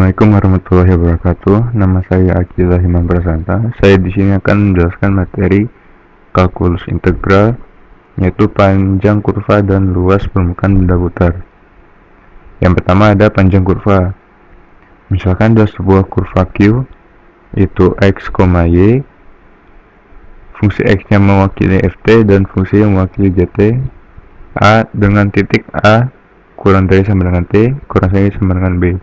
Assalamualaikum warahmatullahi wabarakatuh. Nama saya Akila Himam Prasanta. Saya di sini akan menjelaskan materi kalkulus integral, yaitu panjang kurva dan luas permukaan benda putar. Yang pertama ada panjang kurva. Misalkan ada sebuah kurva Q, itu x, y, fungsi x-nya mewakili ft dan fungsi yang mewakili gt, a dengan titik a kurang dari sama dengan t, kurang dari sama dengan b.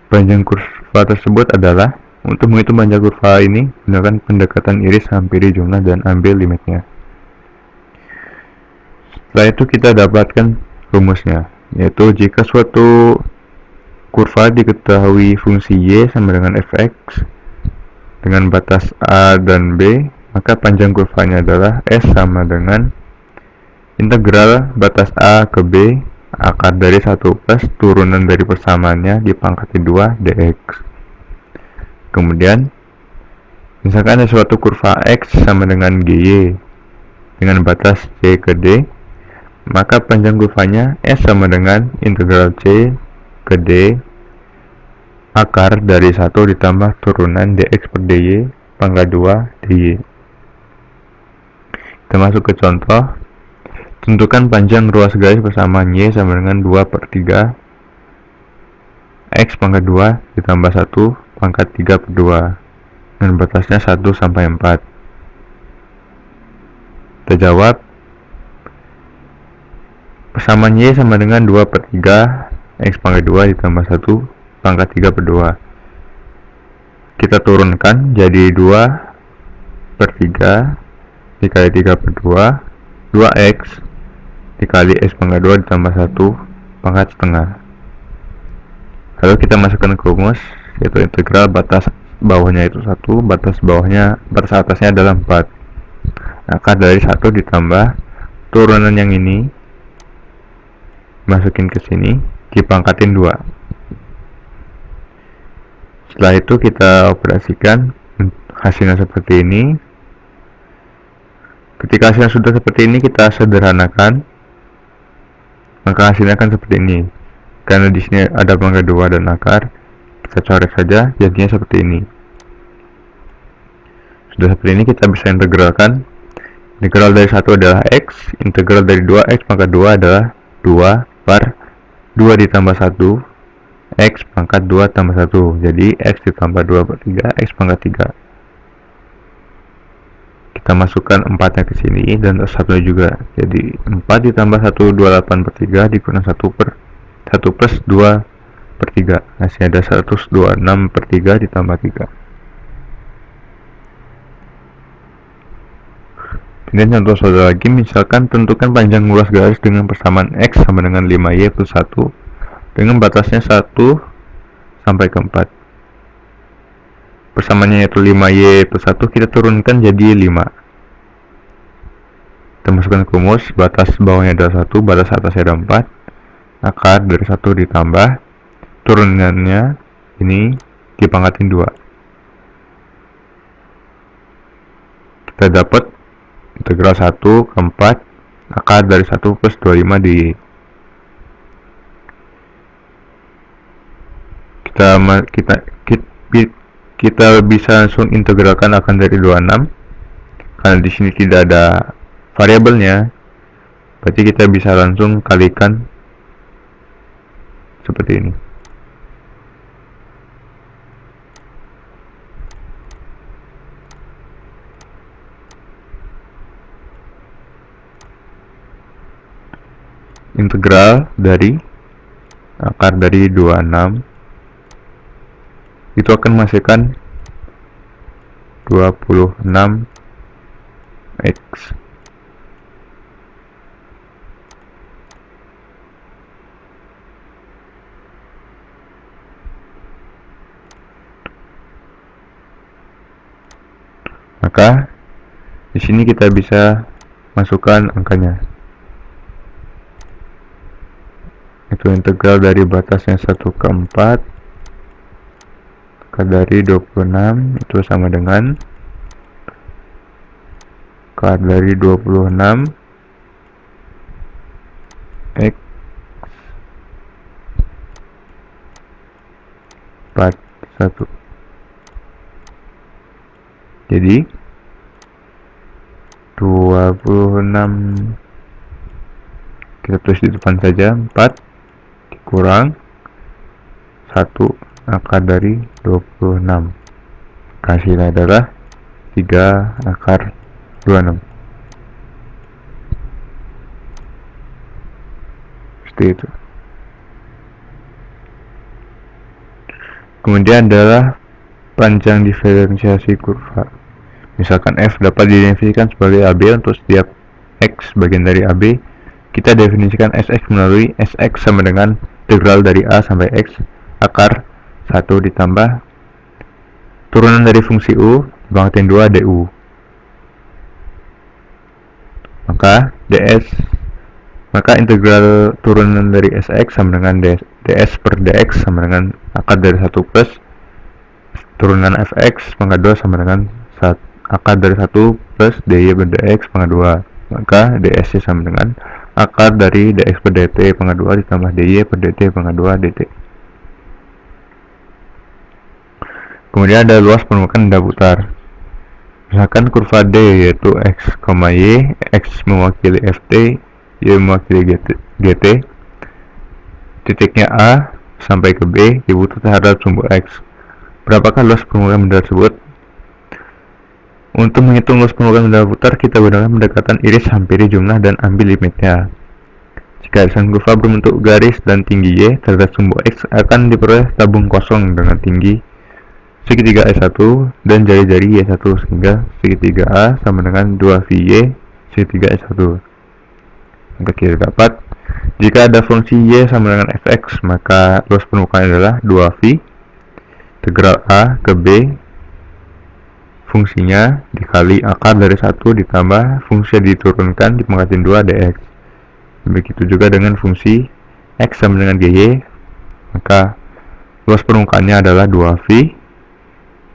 Panjang kurva tersebut adalah, untuk menghitung panjang kurva ini, gunakan pendekatan iris, hampiri jumlah, dan ambil limitnya. Setelah itu kita dapatkan rumusnya, yaitu jika suatu kurva diketahui fungsi y sama dengan fx dengan batas a dan b, maka panjang kurvanya adalah s sama dengan integral batas a ke b akar dari 1 plus turunan dari persamaannya dipangkati 2 dx. Kemudian, misalkan ada suatu kurva x sama dengan gy dengan batas c ke d, maka panjang kurvanya s sama dengan integral c ke d akar dari 1 ditambah turunan dx per dy pangkat 2 dy. Kita masuk ke contoh. Tentukan panjang ruas garis persamaan y sama dengan 2/3 x pangkat 2 ditambah 1 pangkat 3/2 dengan batasnya 1 sampai 4. Kita jawab, persamaan y sama dengan 2/3 x pangkat 2 ditambah 1 pangkat 3/2. Kita turunkan jadi 2/3 dikali 3/2, 2x dikali x pangkat 2 ditambah 1 pangkat setengah. Lalu kita masukkan ke rumus, yaitu integral batas bawahnya itu 1, batas atasnya adalah 4. Akar dari 1 ditambah turunan yang ini, masukin ke sini, dipangkatin 2. Setelah itu kita operasikan, hasilnya seperti ini. Ketika hasilnya sudah seperti ini, kita sederhanakan, maka hasilnya akan seperti ini. Karena di sini ada pangkat 2 dan akar, kita coret saja, jadinya seperti ini. Sudah seperti ini, kita bisa integralkan. Integral dari 1 adalah x, integral dari 2x pangkat 2 adalah 2 per 2 ditambah 1 x pangkat 2 tambah 1, jadi x ditambah 2/3 x pangkat 3. Kita masukkan 4 nya ke sini dan 1 juga, jadi 4 ditambah 1 28/3 dikurang 1 plus 2/3, hasilnya ada 126/3 ditambah 3. Kemudian contoh saudara lagi, misalkan tentukan panjang ruas garis dengan persamaan x sama dengan 5y plus 1 dengan batasnya 1 sampai ke 4. Persamaannya yaitu 5y plus 1, kita turunkan jadi 5. Kita masukkan ke rumus, batas bawahnya adalah 1, batas atasnya ada 4. Akar dari 1 ditambah turunannya ini dipangkatin 2. Kita dapat integral 1 ke 4 akar dari 1 plus 25 dy. Kita bisa langsung integralkan akar dari 26, karena di sini tidak ada variabelnya, berarti kita bisa langsung kalikan seperti ini. Integral dari akar dari 26 itu akan menghasilkan 26x. Maka di sini kita bisa masukkan angkanya. Itu integral dari batasnya 1 ke 4 akar dari 26 itu sama dengan akar dari 26 x 41. Jadi 26, kita tulis di depan saja, 4 dikurang 1 akar dari 26. Hasilnya adalah 3 akar 26. Seperti itu. Kemudian adalah panjang diferensiasi kurva. Misalkan f dapat didefinisikan sebagai AB untuk setiap x bagian dari AB. Kita definisikan Sx melalui Sx sama dengan integral dari A sampai X akar 1 ditambah turunan dari fungsi U dibangkatin 2 du. Maka integral turunan dari Sx sama dengan ds per dx sama dengan akar dari 1 plus turunan fx pangkat 2 sama dengan akar dari 1 plus dy per dx pangkat 2. Maka ds sama dengan akar dari dx per dt pangkat 2 ditambah dy per dt pangkat 2 dt. Kemudian ada luas permukaan benda putar. Misalkan kurva D yaitu x, y, x mewakili ft, y mewakili gt, titiknya A sampai ke B diputar terhadap sumbu x. Berapakah luas permukaan benda tersebut? Untuk menghitung luas permukaan benda putar, kita gunakan pendekatan iris hampiri jumlah dan ambil limitnya. Jika desain kurva berbentuk garis dan tinggi y terhadap sumbu x akan diperoleh tabung kosong dengan tinggi segitiga S1 dan jari-jari Y1 sehingga segitiga A sama dengan 2VY segitiga S1. Maka kita dapat jika ada fungsi Y sama dengan fx, maka luas permukaan adalah 2V integral A ke B fungsinya dikali akar dari 1 ditambah fungsi diturunkan dipangkatin 2 dx. Begitu juga dengan fungsi x sama dengan gy, maka luas permukaannya adalah 2V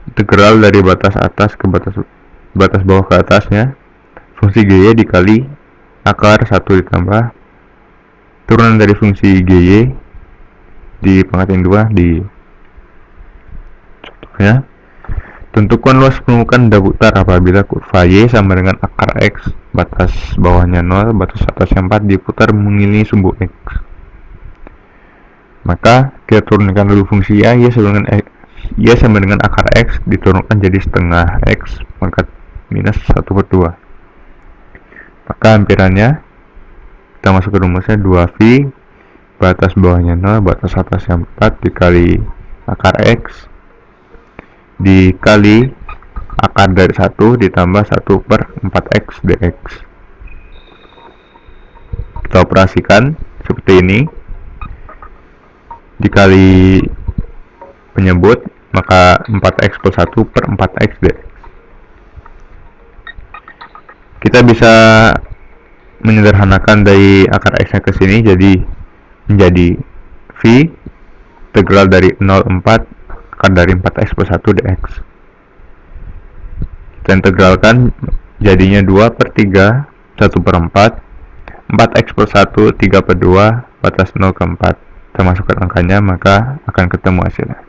integral dari batas atas ke batas bawah ke atasnya fungsi gy dikali akar 1 ditambah turunan dari fungsi gy dipangkatin 2 di. Contohnya, tentukan luas permukaan benda putar apabila kurva y sama dengan akar x, batas bawahnya 0, batas atasnya 4 diputar mengelilingi sumbu x. Maka kita turunkan dulu fungsi y sama dengan akar x diturunkan jadi setengah x pangkat minus 1/2. Maka hampirannya kita masuk ke rumusnya 2V batas bawahnya 0, batas atasnya 4 dikali akar x dikali akar dari 1 ditambah 1/4x dx. Kita operasikan seperti ini, dikali penyebut maka 4x plus 1/4x dx. Kita bisa menyederhanakan dari akar x nya ke sini menjadi V integral dari 0,4 akar dari 4x plus 1 dx. Kita integralkan jadinya 2/3 1/4 4x plus 1 3/2 batas 0 ke 4. Kita masukkan angkanya maka akan ketemu hasilnya.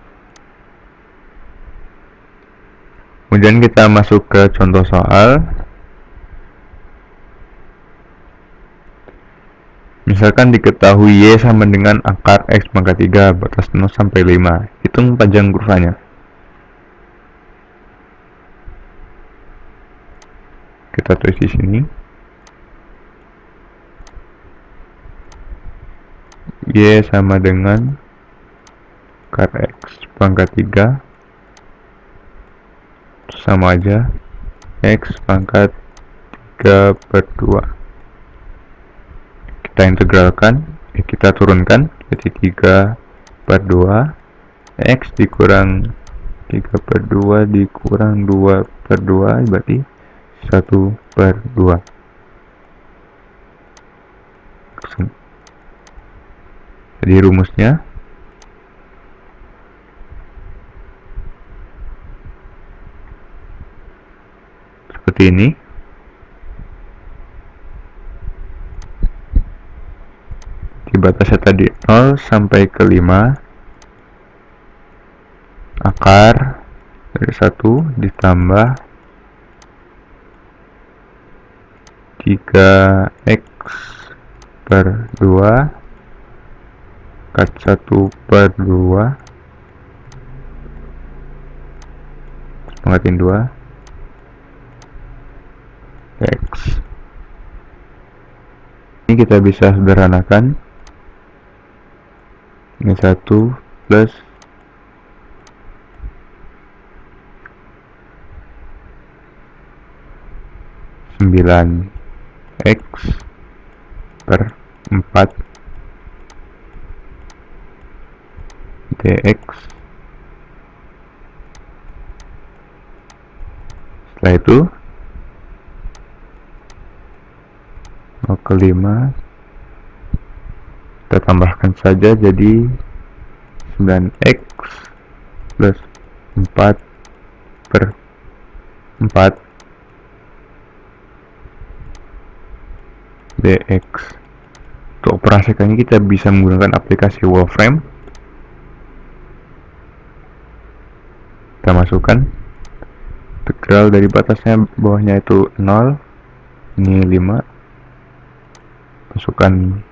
Kemudian kita masuk ke contoh soal. Misalkan diketahui y sama dengan akar x pangkat 3 batas 0 sampai 5. Hitung panjang kurvanya. Kita tulis di sini. Y sama dengan akar x pangkat 3 sama aja x pangkat 3/2. Kita integralkan, kita turunkan jadi 3/2 x dikurang 3/2 dikurang 2/2 berarti 1/2. Jadi rumusnya seperti ini. Di batasnya tadi 0 sampai ke 5 akar dari 1 ditambah 3x per 2 kat 1 per 2 pangkatin 2 x. Ini kita bisa sederhanakan. Ini 1 plus 9x per 4 dx. Setelah itu 0 ke 5 kita tambahkan saja jadi 9x plus 4 per 4 dx. Untuk operasikannya kita bisa menggunakan aplikasi Wolfram. Kita masukkan integral dari batasnya bawahnya itu 0, ini 5, masukkan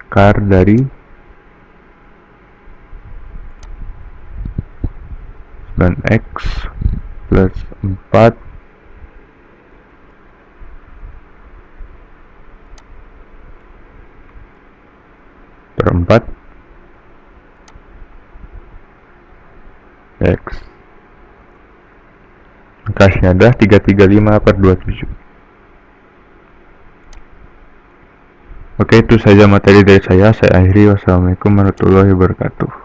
akar dari 9x plus 4 per 4 x. Angkanya adalah 335 per 27. Oke, itu saja materi dari saya. Saya akhiri. Wassalamualaikum warahmatullahi wabarakatuh.